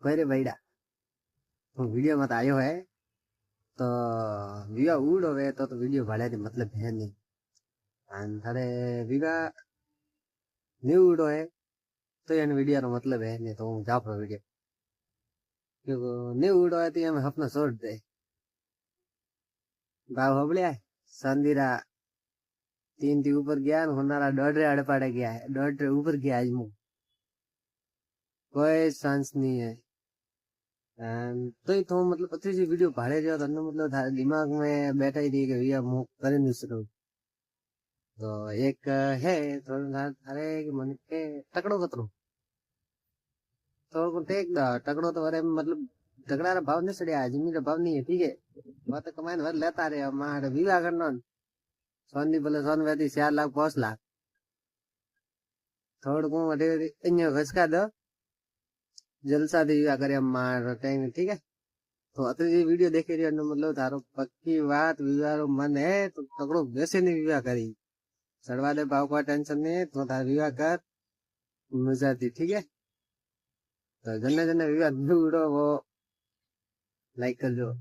करे बैडा तो वीडियो मत आयो है तो विवा उड़ होवे तो वीडियो भाड़े मतलब है नहीं थारे विवा नहीं उड़ो है तो यानी वीडियो रो मतलब है नहीं तो हूँ जाप वीडियो क्योंकि नहीं उड़ो है तो हमें अपना छोड़ दे भाव हबड़िया संदीरा 3 थी ऊपर गया होनारा 1.5 आड़े पाड़े गया है 1.5 ऊपर गया आज मु कोई चांस नहीं है तो मतलब पत्री जी वीडियो भाड़े रहो तो मतलब थारे दिमाग में बैठा ही थी कि भैया मु करे नहीं सकूं तो एक है थोड़ा थारे मन के तकड़ो कतरो थोड़ा को टेक दा तकड़ो तो अरे मतलब तगड़ा रा भाव नहीं सड़िया जमीन रा भाव नहीं है ठीक है बात कमाने भर लेता रहे मार विवाह करना सोनी बोले सोन वेदी 4 लाख 5 लाख थोड़ को अरे अन्य घसका दो जलसा दी विवाह करे मार कहीं ठीक है तो अतरी जी वीडियो देखे रही मतलब थारो पक्की बात विवाह रो मन है तो तकड़ो वैसे नहीं विवाह करी सड़वा दे भाव का टेंशन नहीं तो थार विवाह कर मजा थी ठीक है तो जन्ने जन्ने विवाह वीडियो वो लाइक कर दो।